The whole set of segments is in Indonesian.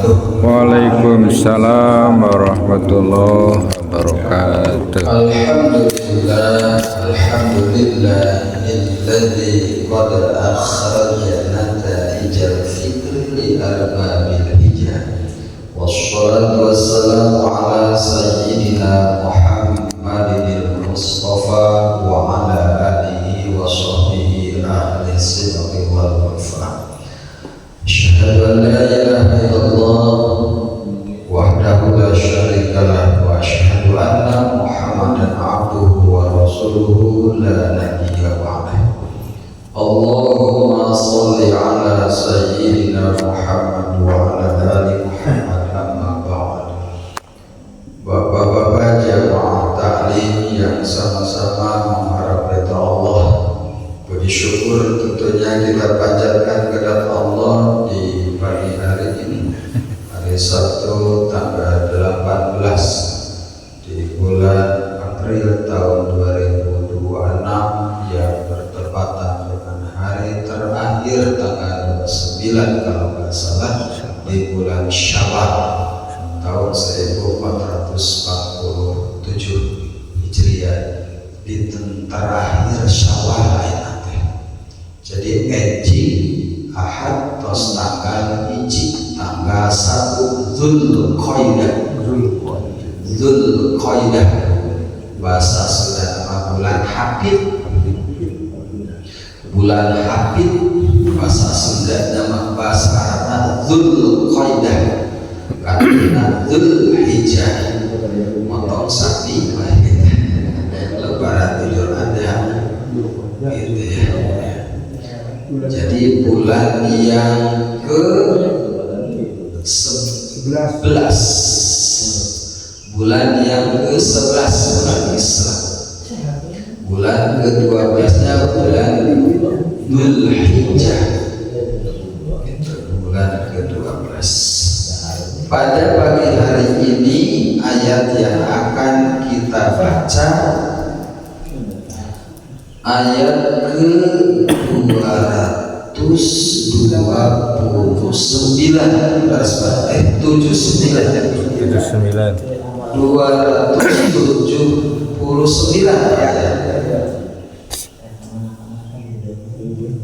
wabarakatuh. Waalaikumsalam warahmatullahi wabarakatuh. Alhamdulillahilladzi qad akhraja nataijal fikri li arbabil hijab. Wassalatu wassalamu ala sayyidina Muhammadin Mustafa wa ala alihi wa sahbihi ahli sidqi wal wafa. Asyhadu an la ilaha illallah wahdahu la syarika lah wa asyhadu anna Muhammadan abduhu wa rasuluhu la nabiyya ba'dahu. Allahumma shalli ala sayyidina Muhammad wa ala ali Muhammad amma ba'd. Bapak-bapak jamaah taklim yang sama-sama mengharap ridha Allah, puji syukur tentunya kita panjatkan kepada Allah di pagi hari ini, hari Sabtu tanggal 18 di bulan April tahun 2026 yang bertepatan dengan hari terakhir tanggal 9 kalau nggak salah di bulan Syawal tahun 1447 Hijriah, di terakhir Syawal nanti. Jadi ngaji Ahad tos tanggal hiji tanggal 1 Zulqaidah bahasa sudah nama bulan Habib, bulan Habib bahasa Sunda, nama bahasa Arabnya Zulqaidah, karena Zulhijjah motong sapi lebaran Idul Adha gitu ya. Jadi bulan yang ke-11, bulan yang ke-11 bulan Islam. Bulan ke-12-nya bulan Dzulhijjah. Itu bulan ke-12. Pada pagi hari ini ayat yang akan kita baca ayat ke-229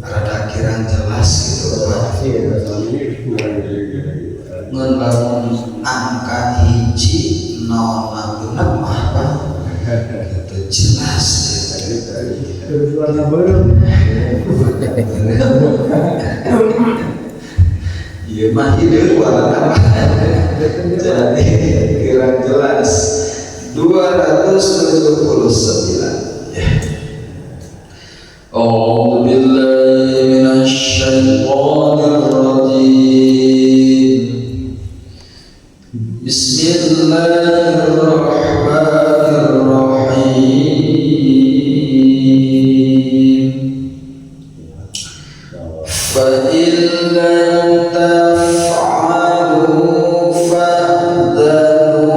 rada kirang jelas gitu Pak. Ngelamun angka hiji nol genep apa itu jelas iya mah hidup warna apa jadi kirang jelas 279 ya. A'udzu billahi minasy syaithanir rajim. Bismillahirrahmanirrahim. Fa in lam taf'alu fa'dhanu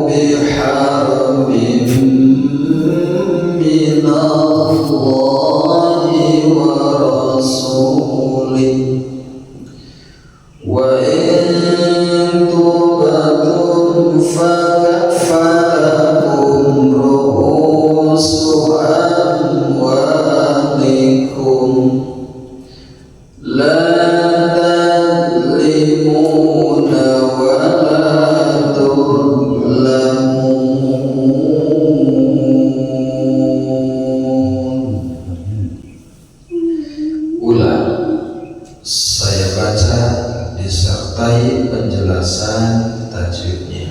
biharbin minallahi wa rasulih. Wa in tubtum falakum ru'usu amwalikum la tadlimuna wa la tudlamun. Ulang, saya baca disertai penjelasan tajwidnya.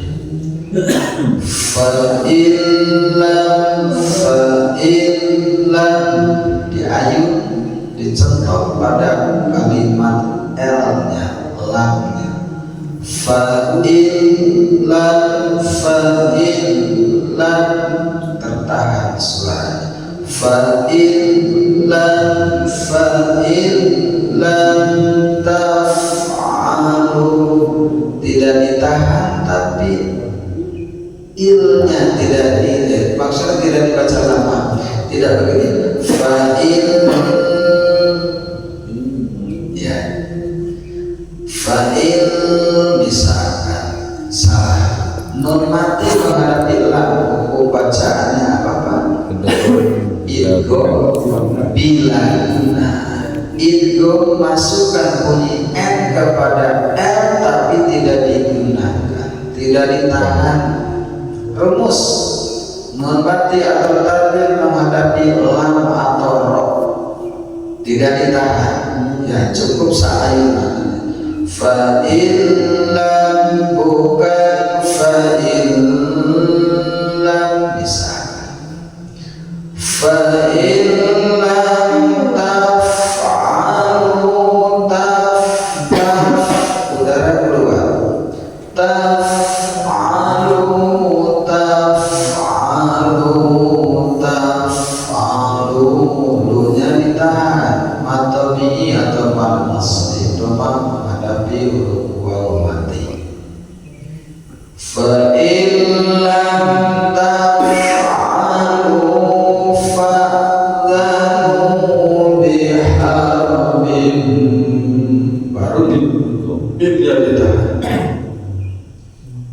Fa'illam diayun dicentok pada kalimat L-nya, lamnya. Fa'illam tertahan suaranya. Fa'illam taf'alu tidak ditahan tapi ilnya tidak di, maksudnya tidak dibaca lama, tidak begini. Fa'il ya, fa'il bisa bila guna. Idgham masukkan bunyi n kepada l tapi tidak digunakan, tidak ditahan. Rumus nun bati atau tanwin menghadapi lam atau ro, tidak ditahan, ya cukup sa'ayunan. Fa illam bukan fa illam bisa. Fa illam taf'alu taf udara keluar. Taf'alu lunya ditahan, matobi atau panas itu menghadapi huruf waw mati. Fa illam taf'alu fa'dhanu biharbin, baru bimnya ditahan.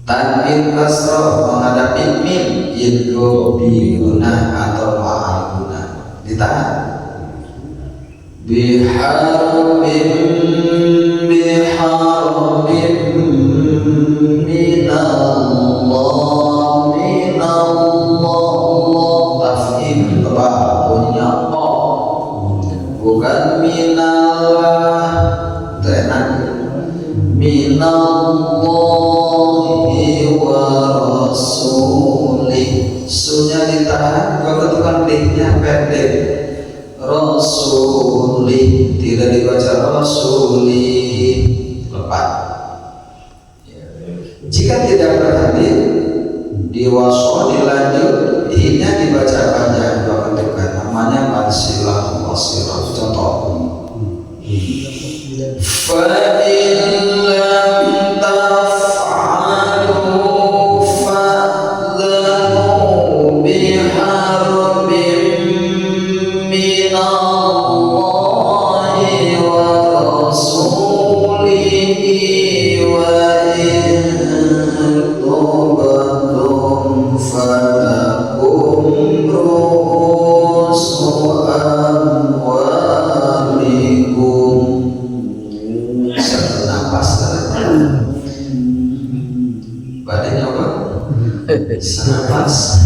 Tanwin kasroh menghadapi mim, idgham bi gunah atau ma'al gunah ditahan. Biharbin minallah taf'im tebal punya o, bukan minallah tenan. Minallahi wa rasulih, sunya ditahan, kebetulan lihnya pendek. Rasulih tidak dibaca rasulih, lepas. Jika tidak berhadir di wasol dilanjut, ihnya dibaca panjang dua ketukan, namanya mansilah wasilah. Contoh, fa illam taf'alu fa'dhanu biharbin minallahi wa rasulihi wa in tubtum falakum ru'usu amwalikum. Satu napas badannya apa? Senapas.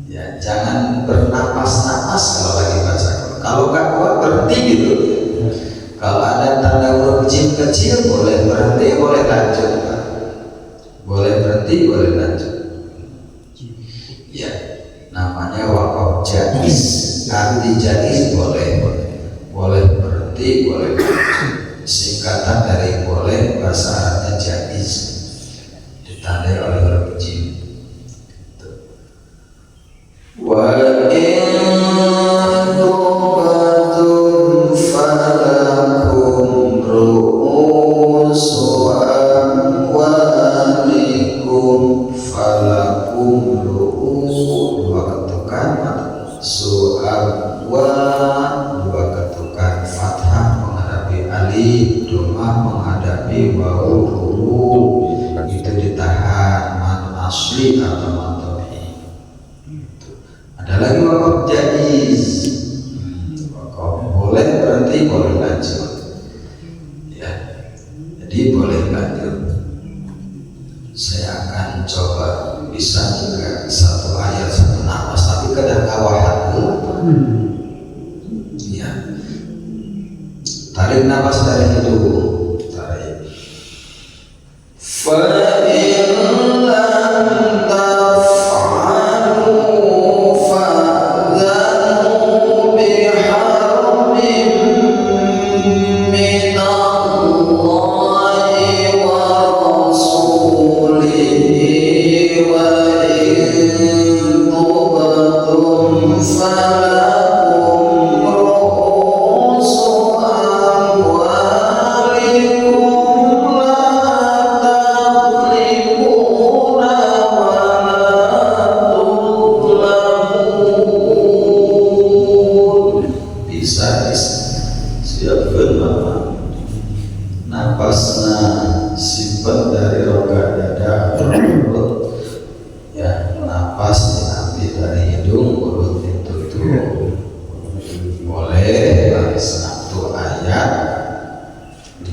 Ya, jangan bernapas-napas kalau lagi baca. Kalau nggak kuat berhenti gitu. Kalau ada tanda huruf jim kecil boleh berhenti, boleh lanjut. Boleh berhenti, boleh lanjut. Ya, namanya waqaf jaiz. Arti jaiz boleh berhenti, boleh lanjut. Singkatan dari boleh, bahasa Arabnya jaiz, ditandai oleh huruf jim. Wa in tubtum falakum ru'usu amwalikum, falakum ru'usu dua ketukan, su'amwa dua ketukan, fathah menghadapi alif, domah menghadapi wawu, itu ditahan, man asli atau man tabi'i. Ada lagi waqaf jaiz, waqaf boleh berhenti, boleh lanjut. Ya, jadi boleh lanjut. Saya akan coba bisa juga satu ayat satu nafas, tapi kadang kawahan dulu. Ya, tarik nafas dari hidung, tarik. Fa in lam taf'alu fa'dhanu biharbin minallahi wa rasulihi wa in tubtum falakum ru'usu amwalikum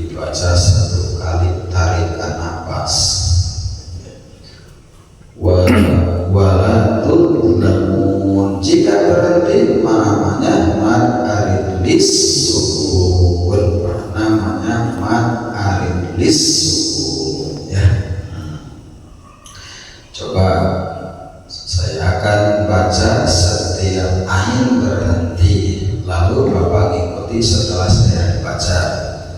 dibaca 1 kali tarikan napas. Walatul lamun jika berhenti namanya mad aridlis sukun, namanya mad aridlis sukun ya. Coba saya akan baca setiap ain berhenti, lalu Bapak ikuti setelah saya baca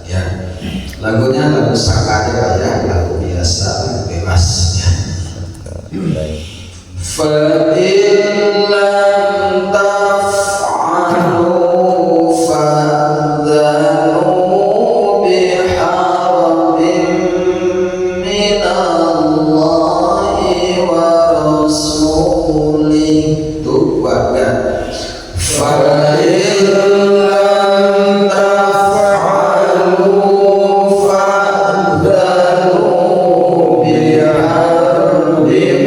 ya. Lagunya lagu saka ya, lagu biasa, lagu bebas ya. Fa in lam taf'alu fa'dhanu biharbin minallahi wa rasulih. Tuh warga. Fa in lam taf'alu fa'dhanu biharbin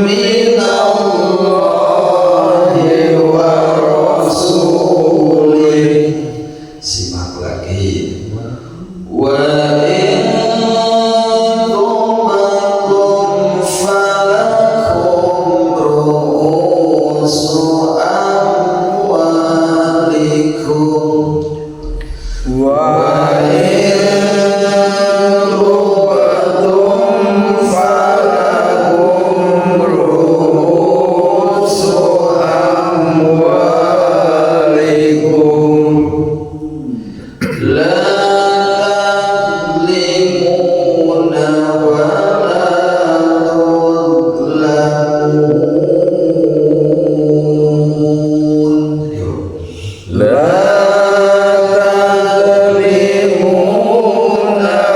minallahi wa rasulih. Simak lagi. Wa in tubatum falakum ru'usu amwalikum. Wa in tubatum falakum ru'usu amwalikum. La tadlimuna wa la tudlamun. La tadlimuna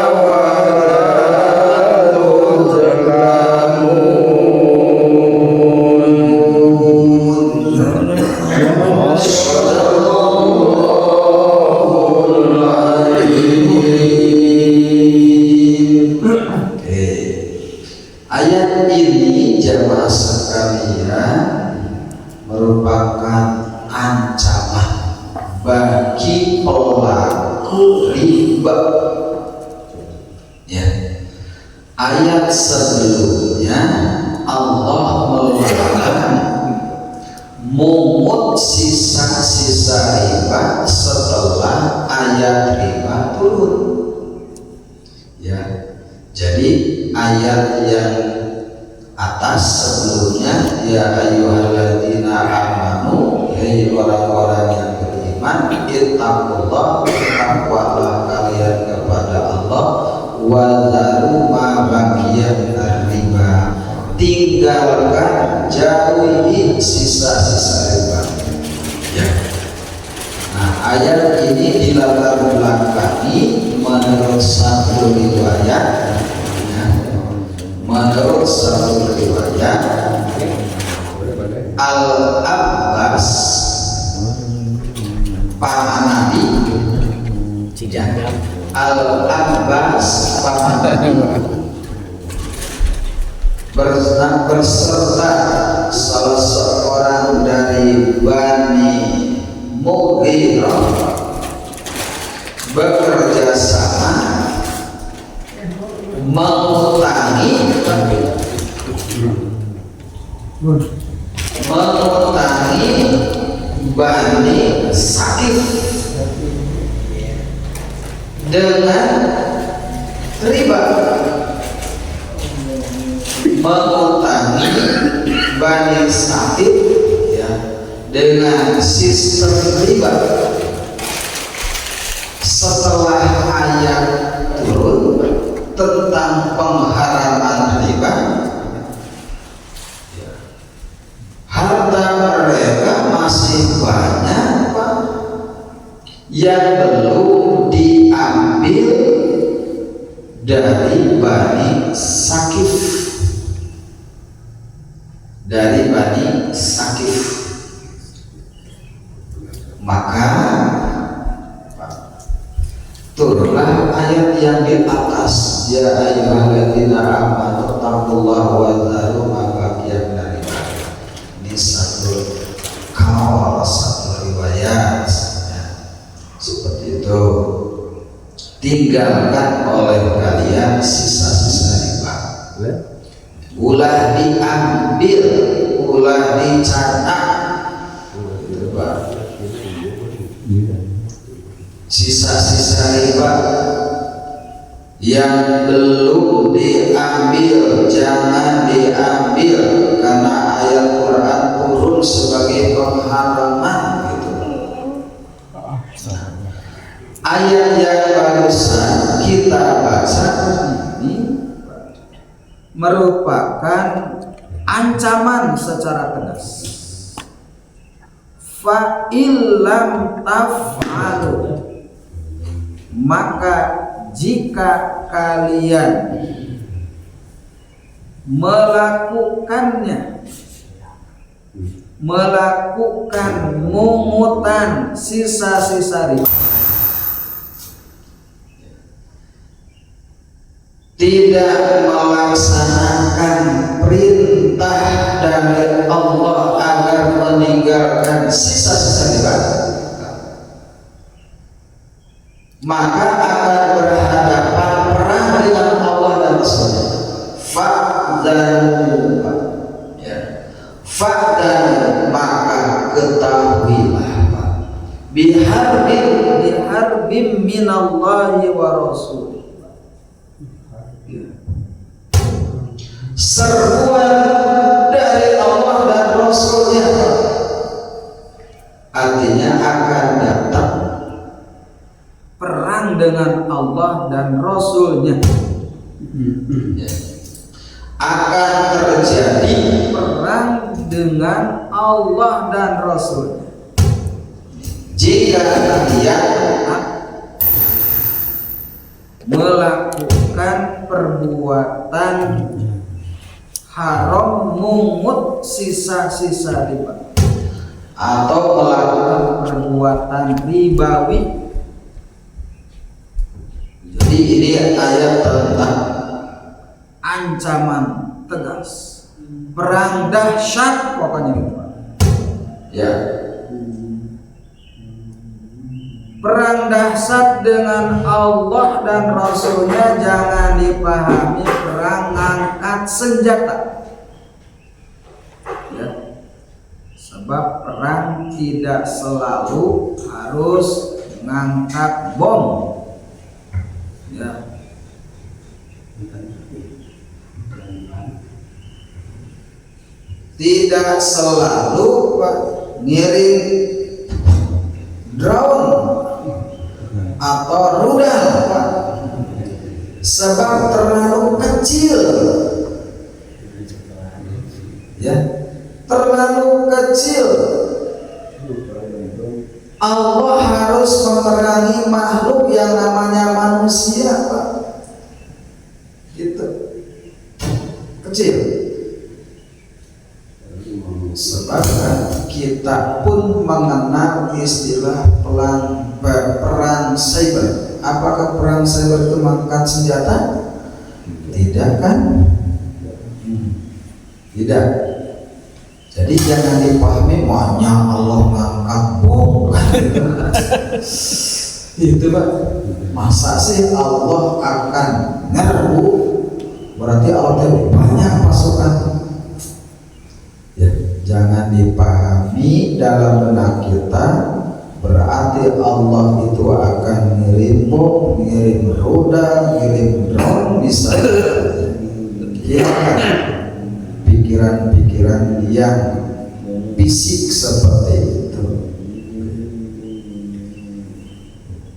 wa la Ayat ini jamaah sekalian merupakan ancaman bagi pelaku riba. Ya. Ayat sebelumnya Allah melarang mungut sisa-sisa riba setelah ayat riba turun. Ya. Jadi ayat yang atas sebelumnya, ya ayyuhalladzina amanu, hei orang-orang yang beriman, ittaqullah, bertakwalah kalian kepada Allah, wa dharu ma baqiya minar riba, tinggalkan, jauhi sisa-sisa riba. Ya. Nah, ayat ini dilatar belakangi menurut satu riwayat. Menurut satu riwayat, Al-Abbas paman Nabi, Al-Abbas paman Nabi berserta salah seorang dari Bani Mughirah bekerja sama mengutangi Bani Sakif dengan riba, mengutangi Bani Sakif ya, dengan sistem riba. Setelah ayat turun tentang pengharaman riba, harta mereka masih banyak Pak, yang belum diambil dari Bani Sakif, maka turunlah ayat yang di atas, ya ayyuhalladzina amanu taqullaha wa dharu ma baqiya minar riba. Ini satu kaul, satu riwayat ya. Seperti itu. tinggalkan oleh kalian sisa-sisa riba. Ulah diambil, ulah dicatat. Sisa-sisa riba yang belum diambil jangan diambil, karena ayat Quran turun sebagai pengharaman gitu. Ayat yang barusan kita baca ini merupakan ancaman secara tegas. Fa illam taf'alu, maka jika kalian melakukan mungutan sisa-sisa riba, tidak melaksanakan perintah dari Allah agar meninggalkan sisa-sisa riba, maka akan berhadapan perang dengan Allah dan Rasulnya. Fa'danu, ya. Fa'danu, maka ketahuilah biharbin minallahi wa rasul, serbuan dari Allah dan Rasulnya. Artinya akan datang perang dengan Allah dan Rasulnya, akan terjadi perang dengan Allah dan Rasulnya jika dia melakukan perbuatan haram, mungut sisa-sisa riba, atau melakukan perbuatan ribawi. Jadi ini ayat tentang ancaman tegas, perang dahsyat pokoknya gitu, ya. Perang dahsyat dengan Allah dan Rasulnya jangan dipahami perang ngangkat senjata, ya. Sebab perang tidak selalu harus mengangkat bom, ya. Tidak selalu ngirim drone atau rudal, sebab terlalu kecil, ya, terlalu kecil. Allah harus memerangi makhluk yang namanya manusia, Pak. Gitu, kecil. Sebab kita pun mengenal istilah perang cyber. Apakah perang cyber itu mengangkat senjata? Tidak kan? Tidak. Jadi jangan dipahami maknya Allah ngangkat bom. Itu Pak. Masa sih Allah akan ngerbu? Berarti Allah banyak pasukan. Ya, jangan dipahami dalam benak kita berarti Allah itu akan ngirim bom, ngirim rudal, ngirim drone, bisa. Ya kan? Pikiran-pikiran yang fisik seperti itu.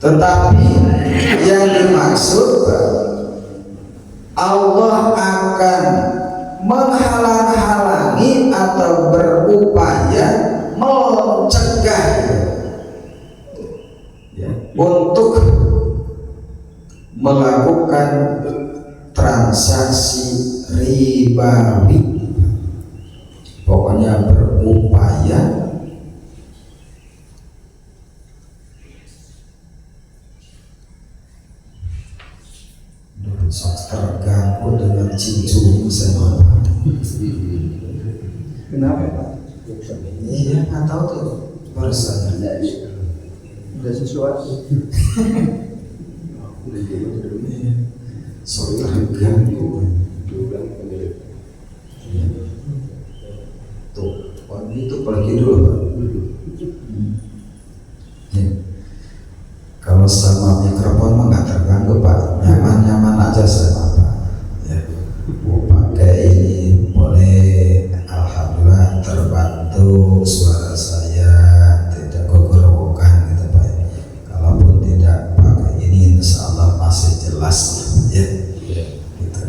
Tetapi yang dimaksud Allah akan menghalang-halangi atau berupaya mencegah, ya, untuk melakukan transaksi ribawi. Pokoknya berupaya terganggu dengan cincin saya. Kenapa Pak? Iya, nggak tahu tuh barusan. Ada sesuatu. sok terganggu. Tuh, itu pergi dulu Pak. Ya. Kalau sama mikrofon mah nggak terganggu Pak, nyaman-nyaman aja sama Pak. Ya, mau pakai ini boleh, alhamdulillah terbantu suara saya tidak kegerogokan gitu Pak. Kalaupun tidak pakai ini, insya Allah masih jelas ya. Gitu.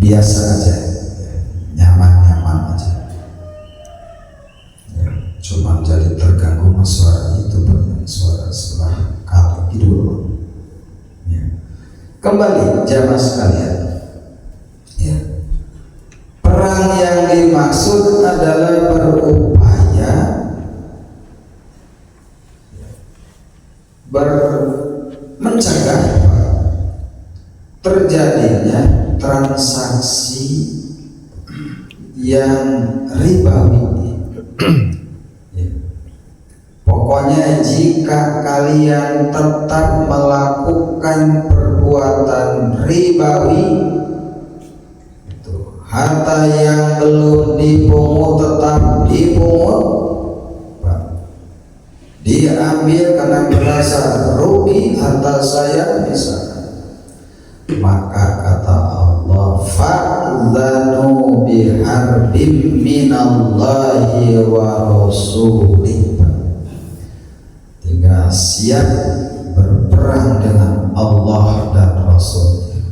Biasa aja, ya. Nyaman-nyaman aja. Ya, cuma jadi terganggu mas suara itu banyak suara sebelah kaki dulu. Ya. Kembali jamaah sekalian, ya. Perang yang dimaksud adalah berupaya mencegah terjadinya transaksi yang ribawi. Ya. Pokoknya jika kalian tetap melakukan perbuatan ribawi, itu harta yang belum dipungut tetap dipungut, diambil karena merasa rugi harta saya misalkan, maka kata Allah, fa'dzanu biharbim minallahi wa rasulih, tinggal siap berperang dengan Allah dan Rasulnya.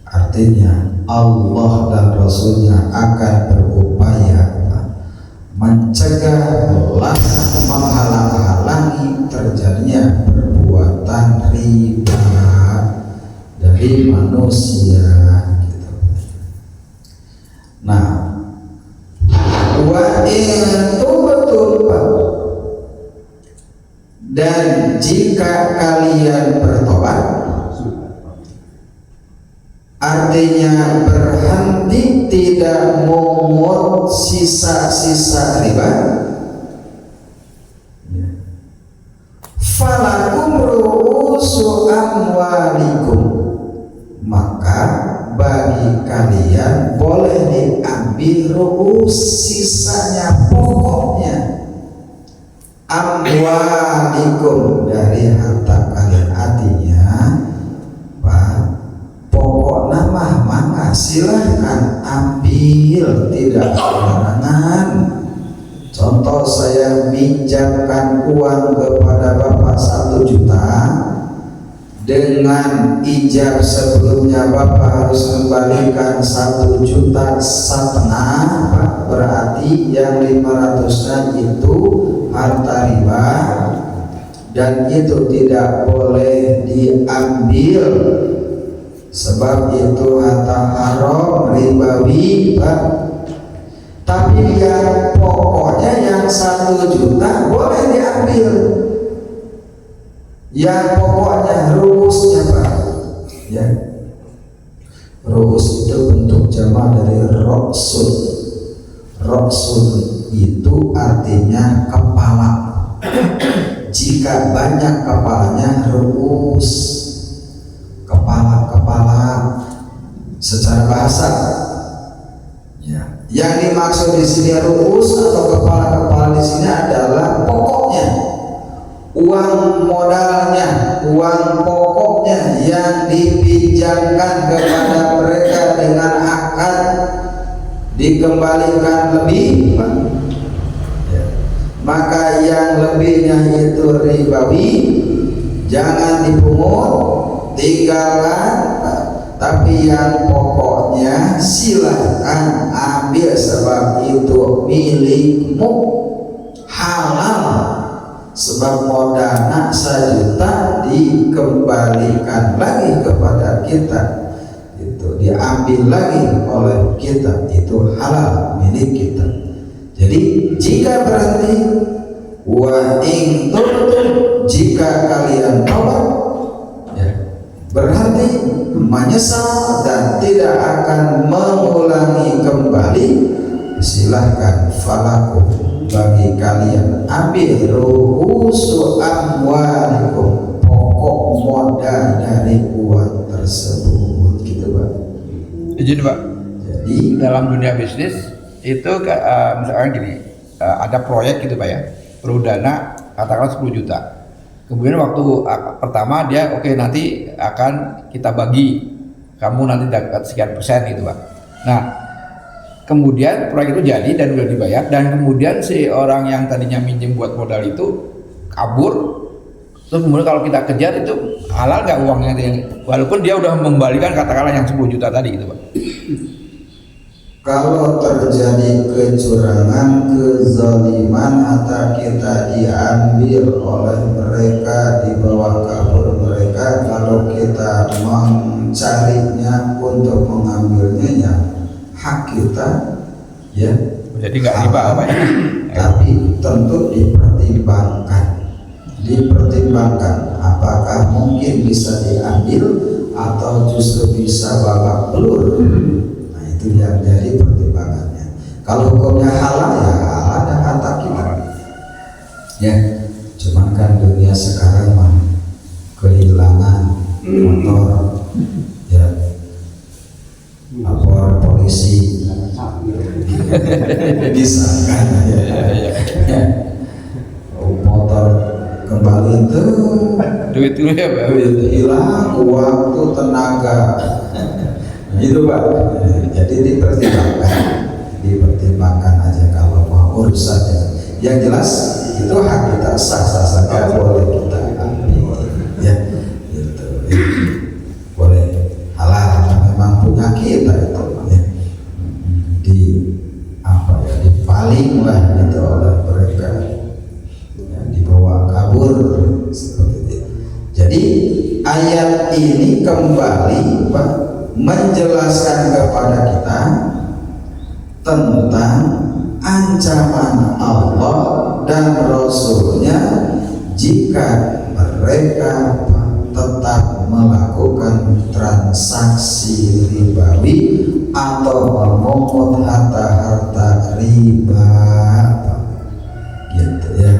Artinya Allah dan Rasulnya akan berupaya mencegah, menghalang-halangi terjadinya perbuatan riba dari manusia gitu. Nah, wa itu betul Pak. Dan jika kalian bertobat, artinya berhenti tidak memungut sisa-sisa riba, falakum ru'usu amwalikum, maka bagi kalian boleh diambil ru'us, sisanya, pokoknya, amwalikum, dari harta kalian. Artinya pokok nama maka silahkan ambil, tidak larangan. Contoh, saya minjamkan uang kepada Bapak 1 juta, dengan ijab sebelumnya Bapak harus kembalikan 1,5 juta, Pak. Berarti yang 500-nya itu harta riba, dan itu tidak boleh diambil, sebab itu harta haram ribawi Pak. Tapi yang pokoknya yang 1 juta boleh diambil, yang pokoknya ruusnya Pak. Ya, ruus itu bentuk jama dari roksun. Roksun itu artinya kepala. Jika banyak kepalanya, ruus, kepala-kepala secara bahasa. Ya. Yang dimaksud di sini ruus atau kepala-kepala di sini adalah pokoknya, uang modalnya, uang pokoknya yang dipinjamkan kepada mereka dengan akad dikembalikan lebih, Pak. Ya. Maka yang lebihnya itu ribawi, jangan dipungut, tinggalkan, tapi yang pokoknya silahkan ambil, sebab itu milikmu, halal, sebab modalnya 1 juta dikembalikan lagi kepada kita, itu diambil lagi oleh kita, itu halal milik kita. Jadi jika berhenti, wa in tubtum, jika kalian taubat, ya, berhenti, menyesal dan tidak akan mengulangi kembali, silahkan, falakum, bagi kalian ambil ru'usu amwalikum, pokoknya modal dari uang tersebut gitu Pak. Izin Pak. Jadi Dalam dunia bisnis itu misalkan gini, ada proyek gitu Pak ya, perlu dana katakanlah 10 juta. Kemudian waktu pertama dia oke, nanti akan kita bagi, kamu nanti dapat sekian persen gitu Pak. Nah kemudian proyek itu jadi dan udah dibayar, dan kemudian si orang yang tadinya minjem buat modal itu kabur. Terus kemudian kalau kita kejar itu halal nggak uangnya, walaupun dia udah membalikan katakanlah yang 10 juta tadi gitu Pak. kalau terjadi kecurangan, kezaliman, atau kita diambil oleh mereka, di bawah kabur mereka, kalau kita mencarinya untuk mengambilnya, ya hak kita ya. Jadi nggak riba apa ya? Tapi tentu dipertimbangkan apakah mungkin bisa diambil atau justru bisa babak belur. Nah itu yang jadi pertimbangannya. Kalau hukumnya halal ya halal, ada kata kita ya. Cuman kan dunia sekarang mah kehilangan motor ya, lapor polisi bisa kan ya. Motor kembali itu Duit dulu ya Pak. hilang, waktu, tenaga itu Pak. Jadi dipertimbangkan aja kalau mau urusannya. Yang jelas itu hak kita, sah-sah saja, boleh kita ambil ya gitu. Boleh halal karena memang punya kita itu ya. Dipaling lah gitu oleh mereka ya, dibawa kabur seperti itu. Jadi ayat ini kembali Pak menjelaskan kepada kita tentang ancaman Allah dan Rasulnya jika mereka tetap melakukan transaksi ribawi atau memungut harta-harta riba gitu ya.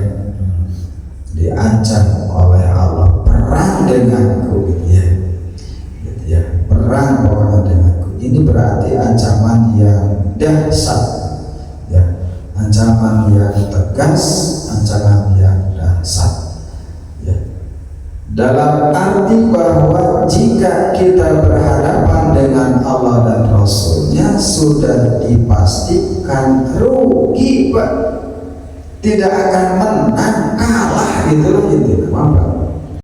Diancam oleh Allah, perang denganku gitu ya, perang pokoknya denganku. Ini berarti ancaman yang dahsyat ya, ancaman yang tegas, ancaman yang dahsyat. Dalam arti bahwa jika kita berhadapan dengan Allah dan Rasulnya sudah dipastikan rugi Pak, tidak akan menang, kalah gitu loh, gitu apa?